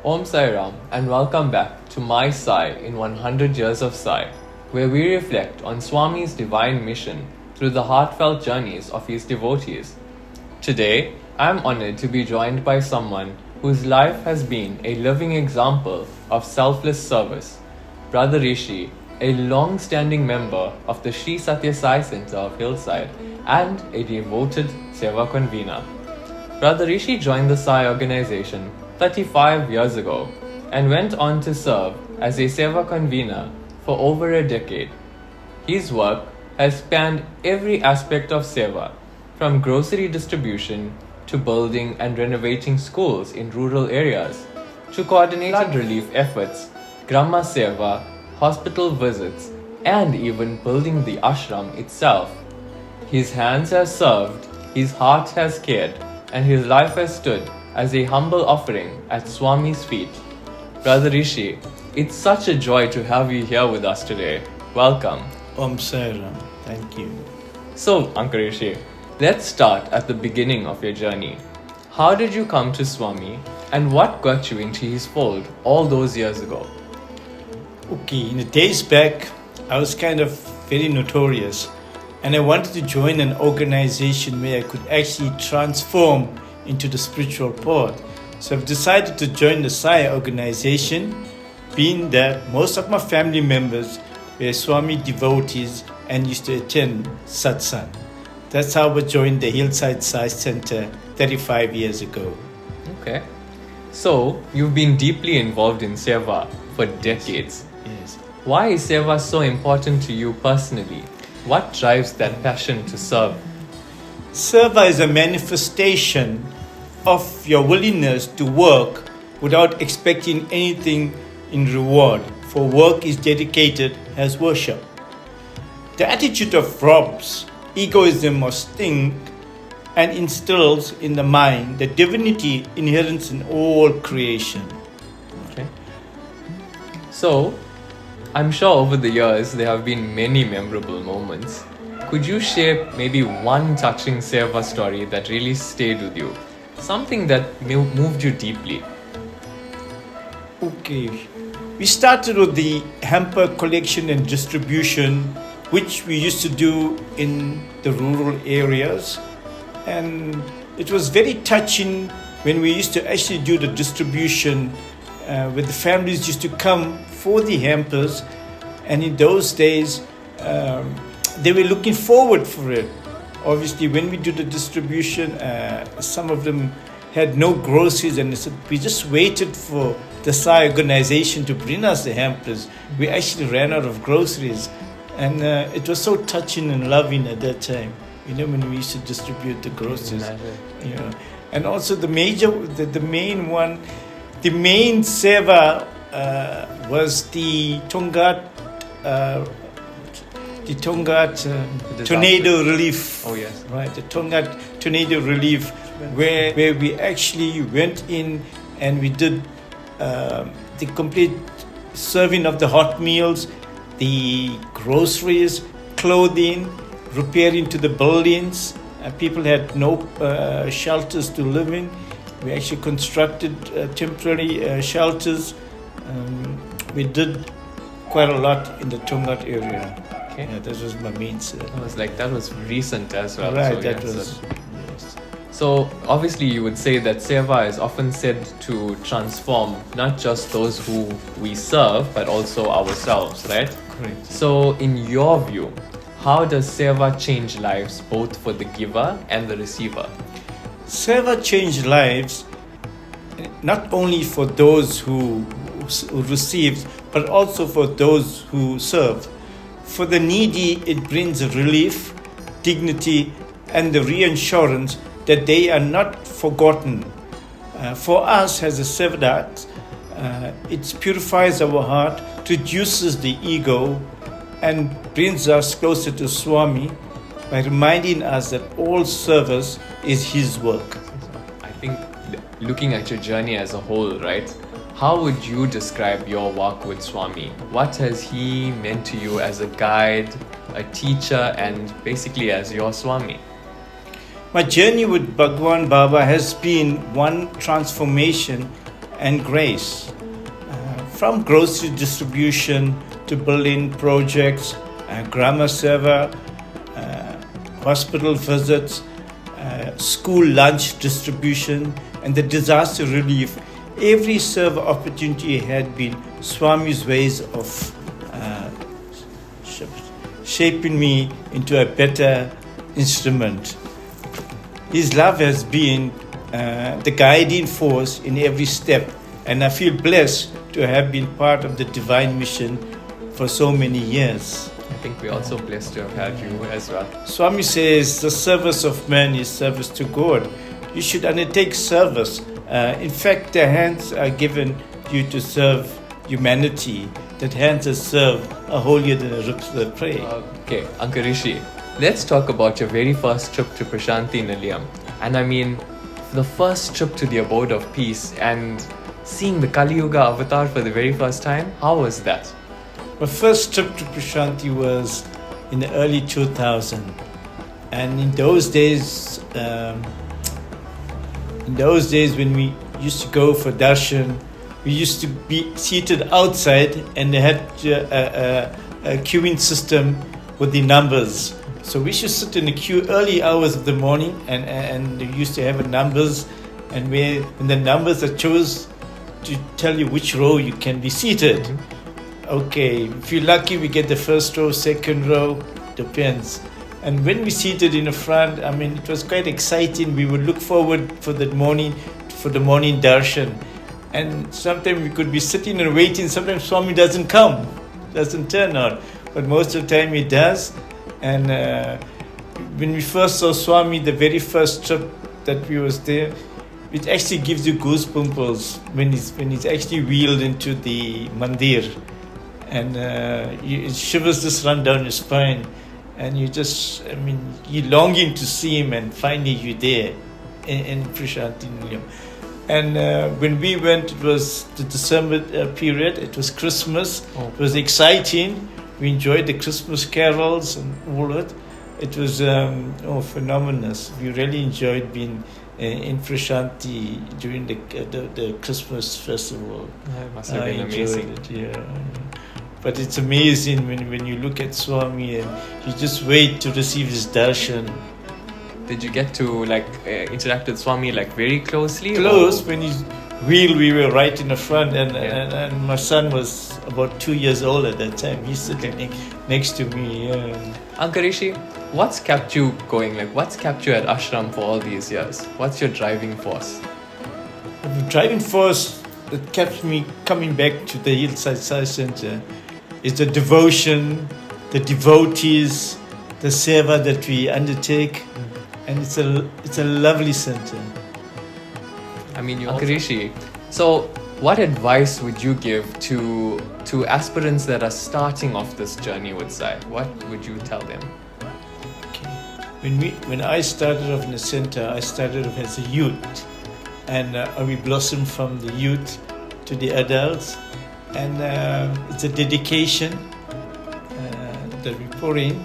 Aum Sri Ram and welcome back to My Sai in 100 Years of Sai, where we reflect on Swami's divine mission through the heartfelt journeys of his devotees. Today, I am honored to be joined by someone whose life has been a living example of selfless service, Br Rishi, a long-standing member of the Sri Sathya Sai Center of Hillside and a devoted Seva convener. Br Rishi joined the Sai organization 35 years ago and went on to serve as a Seva convener for over a decade. His work has spanned every aspect of Seva, from grocery distribution to building and renovating schools in rural areas, to coordinating flood relief efforts, Grama Seva, hospital visits, and even building the ashram itself. His hands have served, his heart has cared, and his life has stood as a humble offering at Swami's feet. Br Rishi, it's such a joy to have you here with us today. Welcome. Aum Sri Ram. Thank you. So, Uncle Rishi, let's start at the beginning of your journey. How did you come to Swami and what got you into his fold all those years ago? Okay, in the days back, I was kind of very notorious and I wanted to join an organization where I could actually transform into the spiritual path. So I've decided to join the Sai organization, being that most of my family members were Swami devotees and used to attend satsang. That's how I joined the Hillside Sai Center 35 years ago. Okay. So, you've been deeply involved in Seva for decades. Yes. Why is Seva so important to you personally? What drives that passion to serve? Seva is a manifestation of your willingness to work without expecting anything in reward, for work is dedicated as worship. The attitude of robs egoism or stink and instills in the mind the divinity inherent in all creation. Okay. So, I'm sure over the years there have been many memorable moments. Could you share maybe one touching Seva story that really stayed with you? Something that moved you deeply? Okay. We started with the hamper collection and distribution, which we used to do in the rural areas. And it was very touching when we used to actually do the distribution, where the families used to come for the hampers. And in those days, they were looking forward for it. Obviously, when we do the distribution, some of them had no groceries, and we just waited for the Sai organization to bring us the hampers. We actually ran out of groceries, and it was so touching and loving at that time. You know, when we used to distribute the groceries. You know, and also the main Seva was the Tongat. The Tongat tornado relief. Oh yes. Right, the Tongat tornado relief, where we actually went in and we did the complete serving of the hot meals, the groceries, clothing, repairing to the buildings. People had no shelters to live in. We actually constructed temporary shelters. We did quite a lot in the Tongat area. Okay. Yeah, that was my main service. That was recent as well. Right, so, that yes, was. Yes. So obviously you would say that Seva is often said to transform not just those who we serve but also ourselves, right? Correct. So in your view, how does Seva change lives both for the giver and the receiver? Seva changed lives not only for those who receive but also for those who serve. For the needy, it brings relief, dignity, and the reassurance that they are not forgotten. For us as a Sevadal, it purifies our heart, reduces the ego, and brings us closer to Swami by reminding us that all service is his work. I think looking at your journey as a whole, right? How would you describe your walk with Swami? What has he meant to you as a guide, a teacher, and basically as your Swami? My journey with Bhagawan Baba has been one transformation and grace. From grocery distribution to building projects, grammar seva, hospital visits, school lunch distribution, and the disaster relief, every server opportunity had been Swami's ways of shaping me into a better instrument. His love has been the guiding force in every step, and I feel blessed to have been part of the divine mission for so many years. I think we're also blessed to have had you as well. Swami says the service of man is service to God. You should undertake service. In fact, the hands are given you to serve humanity. That hands that serve are holier than the ribs that pray. Okay, Uncle Rishi, let's talk about your very first trip to Prashanthi Nilayam. And I mean, the first trip to the abode of peace and seeing the Kali Yuga avatar for the very first time. How was that? My first trip to Prashanthi was in the early 2000s. And in those days when we used to go for darshan, we used to be seated outside, and they had a queuing system with the numbers. So we should sit in the queue early hours of the morning, and they used to have numbers, and when the numbers are chose to tell you which row you can be seated. Okay, if you're lucky, we get the first row, second row, depends. And when we seated in the front, I mean, it was quite exciting. We would look forward for the morning darshan. And sometimes we could be sitting and waiting. Sometimes Swami doesn't turn out. But most of the time he does. And when we first saw Swami, the very first trip that we was there, it actually gives you goosebumps when he's actually wheeled into the mandir. And it shivers just run down your spine. And you're longing to see him, and finally you're there in Prashanthi Nilayam. And when we went, it was the December period. It was Christmas. It was exciting. We enjoyed the Christmas carols and all that. It was phenomenal. We really enjoyed being in Prashanthi during the Christmas festival. It must have been amazing. It, yeah. But it's amazing when you look at Swami and you just wait to receive his darshan. Did you get to interact with Swami very closely? Close. When he's wheeled, we were right in the front, and my son was about 2 years old at that time. He's sitting next to me. Yeah. Uncle Rishi, what's kept you going? What's kept you at ashram for all these years? What's your driving force? The driving force that kept me coming back to the Hillside Sai Center is the devotion, the devotees, the Seva that we undertake, and it's a lovely center. I mean, Uncle Rishi, so what advice would you give to aspirants that are starting off this journey with Sai? What would you tell them? Okay. When I started off in the center, I started off as a youth, and we blossomed from the youth to the adults, and it's a dedication that we pour in,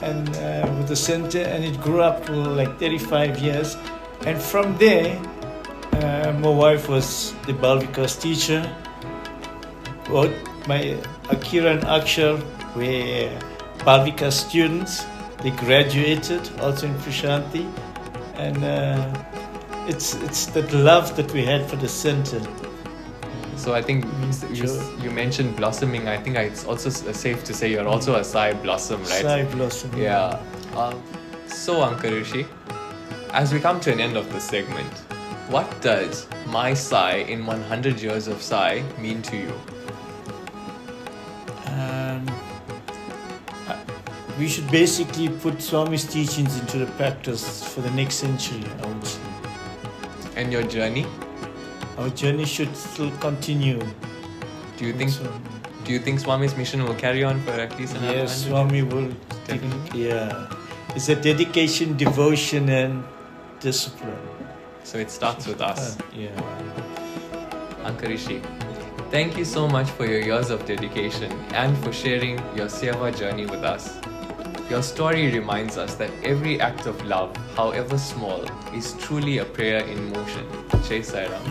and with the center, and it grew up to 35 years, and from there, my wife was the Balvikas teacher. Both my Akira and Akshar were Balvikas students. They graduated also in Prashanthi, and it's that love that we had for the center. So I think you mentioned blossoming. I think it's also safe to say you're also a Sai blossom, right? Sai blossom. Yeah. So Uncle Rishi, as we come to an end of this segment, what does My Sai in 100 Years of Sai mean to you? We should basically put Swami's teachings into the practice for the next century, I would say. And your journey? Our journey should still continue. Do you think Swami's mission will carry on for at least another 100 years? Yes, Swami will. Definitely. Yeah. It's a dedication, devotion, and discipline. So it starts with us. Yeah. Uncle Rishi, thank you so much for your years of dedication and for sharing your Seva journey with us. Your story reminds us that every act of love, however small, is truly a prayer in motion. Jai Sai Ram.